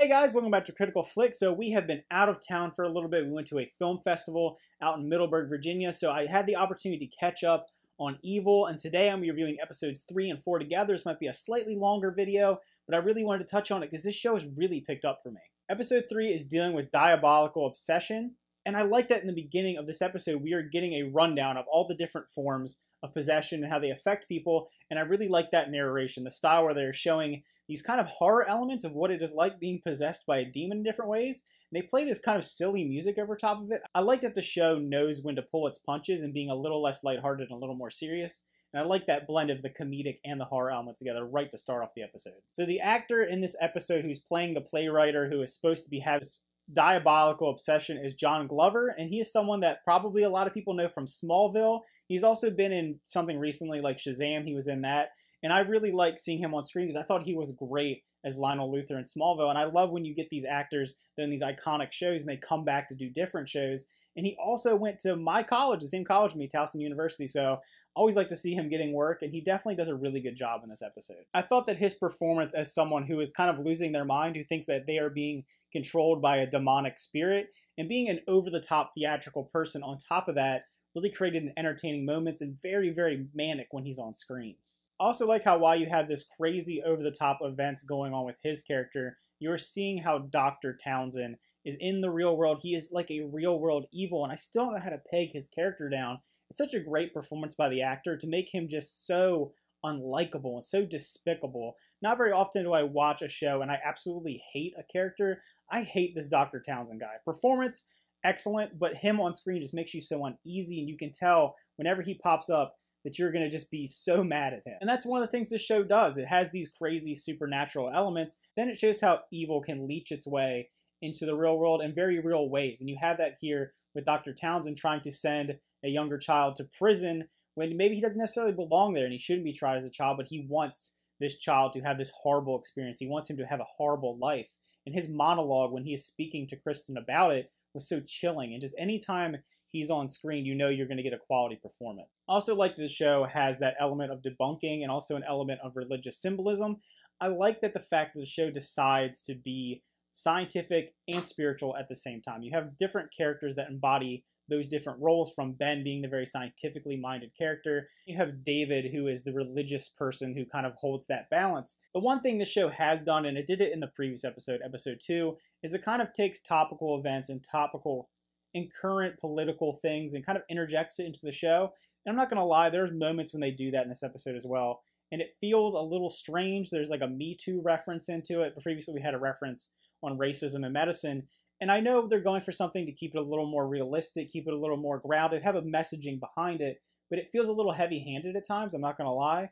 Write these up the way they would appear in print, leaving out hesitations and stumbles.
Hey guys, welcome back to Critical Flick. So we have been out of town for a little bit. We went to a film festival out in Middleburg, Virginia. So I had the opportunity to catch up on Evil, and today I'm reviewing episodes 3 and 4 together. This might be a slightly longer video, but I really wanted to touch on it because this show has really picked up for me. Episode 3 is dealing with diabolical obsession, and I like that in the beginning of this episode we are getting a rundown of all the different forms of possession and how they affect people, and I really like that narration, the style where they're showing these kind of horror elements of what it is like being possessed by a demon in different ways. And they play this kind of silly music over top of it. I like that the show knows when to pull its punches and being a little less lighthearted and a little more serious. And I like that blend of the comedic and the horror elements together right to start off the episode. So the actor in this episode who's playing the playwright who is supposed to be having this diabolical obsession is John Glover, and he is someone that probably a lot of people know from Smallville. He's also been in something recently like Shazam. He was in that. And I really like seeing him on screen because I thought he was great as Lionel Luthor in Smallville. And I love when you get these actors that are in these iconic shows and they come back to do different shows. And he also went to my college, the same college with me, Townsend University. So I always like to see him getting work, and he definitely does a really good job in this episode. I thought that his performance as someone who is kind of losing their mind, who thinks that they are being controlled by a demonic spirit, and being an over-the-top theatrical person on top of that, really created an entertaining moments and very, very manic when he's on screen. I also like how while you have this crazy over-the-top events going on with his character, you're seeing how Dr. Townsend is in the real world. He is like a real-world evil, and I still don't know how to peg his character down. It's such a great performance by the actor to make him just so unlikable and so despicable. Not very often do I watch a show and I absolutely hate a character. I hate this Dr. Townsend guy. Performance, excellent, but him on screen just makes you so uneasy, and you can tell whenever he pops up that you're going to just be so mad at him. And that's one of the things this show does. It has these crazy supernatural elements. Then it shows how evil can leech its way into the real world in very real ways. And you have that here with Dr. Townsend trying to send a younger child to prison when maybe he doesn't necessarily belong there and he shouldn't be tried as a child, but he wants this child to have this horrible experience. He wants him to have a horrible life. And his monologue when he is speaking to Kristen about it was so chilling. And just anytime he's on screen, you know you're going to get a quality performance. Also like this show has that element of debunking and also an element of religious symbolism. I like that the fact that the show decides to be scientific and spiritual at the same time. You have different characters that embody those different roles, from Ben being the very scientifically minded character. You have David, who is the religious person who kind of holds that balance. The one thing the show has done, and it did it in the previous episode, episode 2, is it kind of takes topical events and topical and current political things and kind of interjects it into the show. And I'm not going to lie, there's moments when they do that in this episode as well. And it feels a little strange. There's like a Me Too reference into it. But previously we had a reference on racism in medicine. And I know they're going for something to keep it a little more realistic, keep it a little more grounded, have a messaging behind it. But it feels a little heavy-handed at times, I'm not going to lie.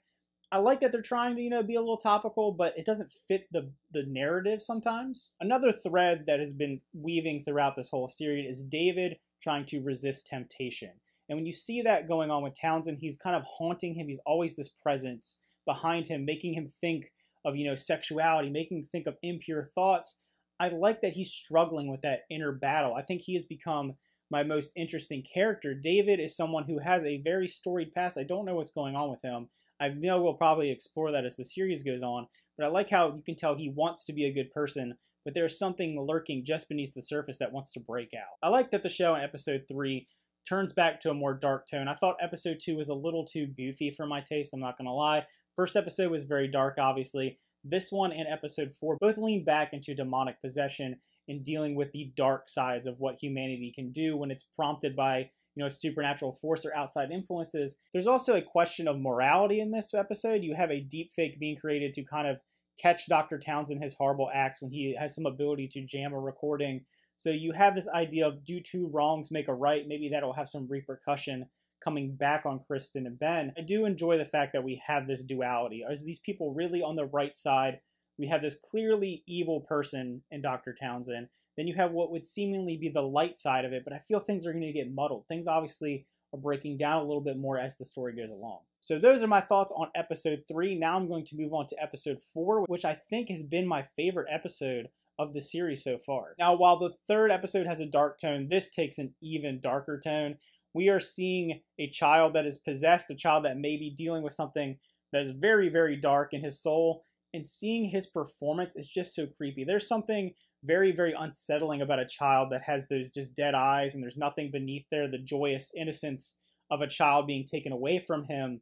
I like that they're trying to, be a little topical, but it doesn't fit the narrative sometimes. Another thread that has been weaving throughout this whole series is David trying to resist temptation. And when you see that going on with Townsend, he's kind of haunting him. He's always this presence behind him, making him think of, sexuality, making him think of impure thoughts. I like that he's struggling with that inner battle. I think he has become my most interesting character. David is someone who has a very storied past. I don't know what's going on with him. I know we'll probably explore that as the series goes on, but I like how you can tell he wants to be a good person, but there's something lurking just beneath the surface that wants to break out. I like that the show in episode 3 turns back to a more dark tone. I thought episode 2 was a little too goofy for my taste, I'm not going to lie. First episode was very dark, obviously. This one and episode 4 both lean back into demonic possession and dealing with the dark sides of what humanity can do when it's prompted by a supernatural force or outside influences. There's also a question of morality in this episode. You have a deep fake being created to kind of catch Dr. Townsend his horrible acts when he has some ability to jam a recording. So you have this idea of do two wrongs make a right. Maybe that'll have some repercussion coming back on Kristen and Ben. I do enjoy the fact that we have this duality. Are these people really on the right side? We have this clearly evil person in Dr. Townsend. Then you have what would seemingly be the light side of it, but I feel things are going to get muddled. Things obviously are breaking down a little bit more as the story goes along. So those are my thoughts on episode 3. Now I'm going to move on to episode 4, which I think has been my favorite episode of the series so far. Now, while the third episode has a dark tone, this takes an even darker tone. We are seeing a child that is possessed, a child that may be dealing with something that is very, very dark in his soul, and seeing his performance is just so creepy. There's something very, very unsettling about a child that has those just dead eyes and there's nothing beneath there, the joyous innocence of a child being taken away from him.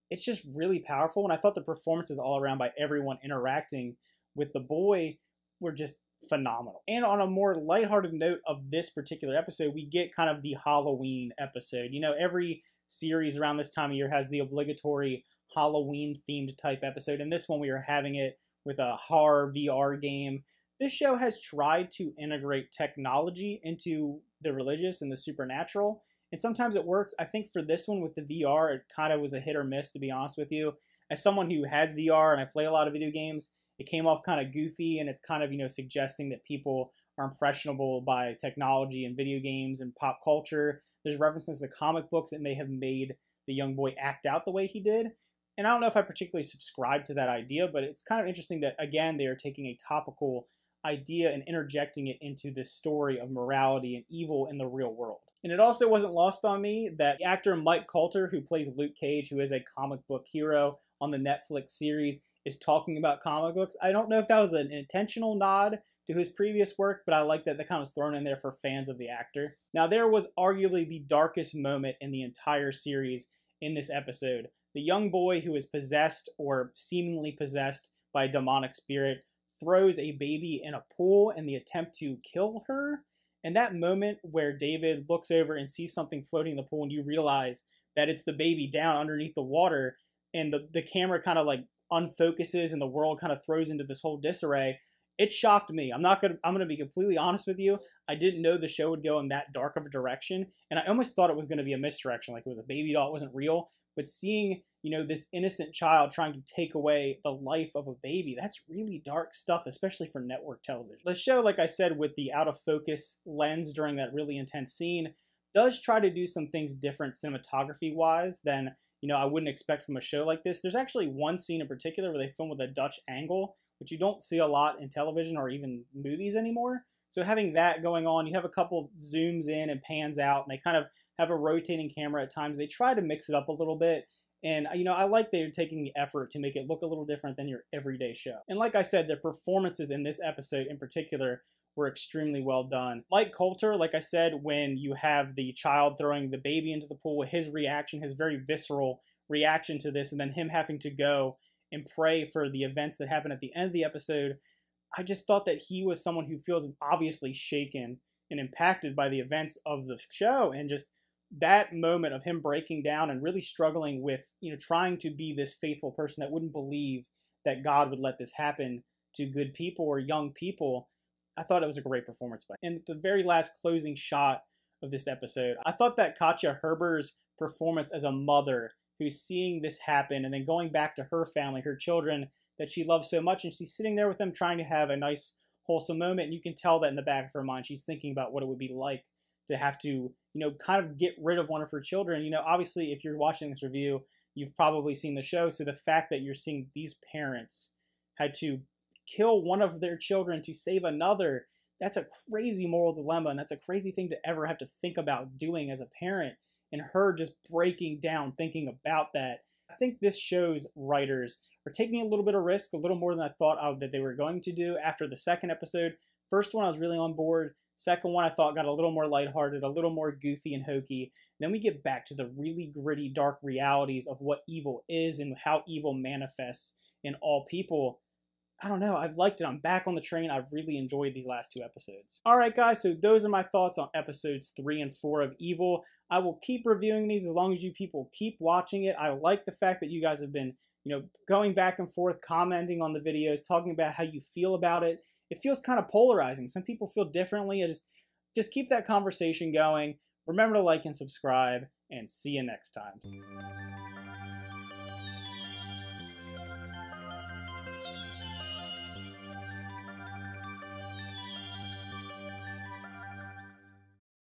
It's just really powerful, and I thought the performances all around by everyone interacting with the boy were just phenomenal. And on a more lighthearted note of this particular episode, we get kind of the Halloween episode. You know, every series around this time of year has the obligatory Halloween themed type episode, and this one we are having it with a horror VR game. This show has tried to integrate technology into the religious and the supernatural, and sometimes it works. I think for this one with the VR, it kind of was a hit or miss, to be honest with you. As someone who has VR and I play a lot of video games, it came off kind of goofy, and it's kind of, you know, suggesting that people are impressionable by technology and video games and pop culture. There's references to comic books that may have made the young boy act out the way he did. And I don't know if I particularly subscribe to that idea, but it's kind of interesting that, again, they are taking a topical idea and interjecting it into this story of morality and evil in the real world. And it also wasn't lost on me that the actor Mike Coulter, who plays Luke Cage, who is a comic book hero on the Netflix series, is talking about comic books. I don't know if that was an intentional nod to his previous work, but I like that kind of was thrown in there for fans of the actor. Now, there was arguably the darkest moment in the entire series in this episode. The young boy who is possessed or seemingly possessed by a demonic spirit throws a baby in a pool in the attempt to kill her. And that moment where David looks over and sees something floating in the pool and you realize that it's the baby down underneath the water, and the camera kind of like unfocuses and the world kind of throws into this whole disarray. It shocked me. I'm gonna be completely honest with you. I didn't know the show would go in that dark of a direction, and I almost thought it was going to be a misdirection, like it was a baby doll, it wasn't real. But seeing, you know, this innocent child trying to take away the life of a baby, that's really dark stuff, especially for network television. The show, like I said, with the out of focus lens during that really intense scene, does try to do some things different cinematography wise than, you know, I wouldn't expect from a show like this. There's actually one scene in particular where they film with a Dutch angle, which you don't see a lot in television or even movies anymore. So having that going on, you have a couple zooms in and pans out, and they kind of have a rotating camera at times. They try to mix it up a little bit. And, you know, I like they're taking the effort to make it look a little different than your everyday show. And like I said, the performances in this episode in particular were extremely well done. Mike Coulter, like I said, when you have the child throwing the baby into the pool, his reaction, his very visceral reaction to this, and then him having to go and pray for the events that happen at the end of the episode, I just thought that he was someone who feels obviously shaken and impacted by the events of the show, and just that moment of him breaking down and really struggling with, you know, trying to be this faithful person that wouldn't believe that God would let this happen to good people or young people. I thought it was a great performance by him. And the very last closing shot of this episode, I thought that Katja Herber's performance as a mother who's seeing this happen and then going back to her family, her children that she loves so much, and she's sitting there with them trying to have a nice, wholesome moment, and you can tell that in the back of her mind, she's thinking about what it would be like to have to, you know, kind of get rid of one of her children. You know, obviously, if you're watching this review, you've probably seen the show, so the fact that you're seeing these parents had to kill one of their children to save another, that's a crazy moral dilemma, and that's a crazy thing to ever have to think about doing as a parent, and her just breaking down thinking about that. I think this show's writers are taking a little bit of risk, a little more than I thought that they were going to do after the second episode. First one, I was really on board. Second one, I thought got a little more lighthearted, a little more goofy and hokey. Then we get back to the really gritty, dark realities of what evil is and how evil manifests in all people. I don't know. I've liked it. I'm back on the train. I've really enjoyed these last two episodes. All right, guys. So those are my thoughts on episodes 3 and 4 of Evil. I will keep reviewing these as long as you people keep watching it. I like the fact that you guys have been, you know, going back and forth, commenting on the videos, talking about how you feel about it. It feels kind of polarizing. Some people feel differently. Just keep that conversation going. Remember to like and subscribe, and see you next time.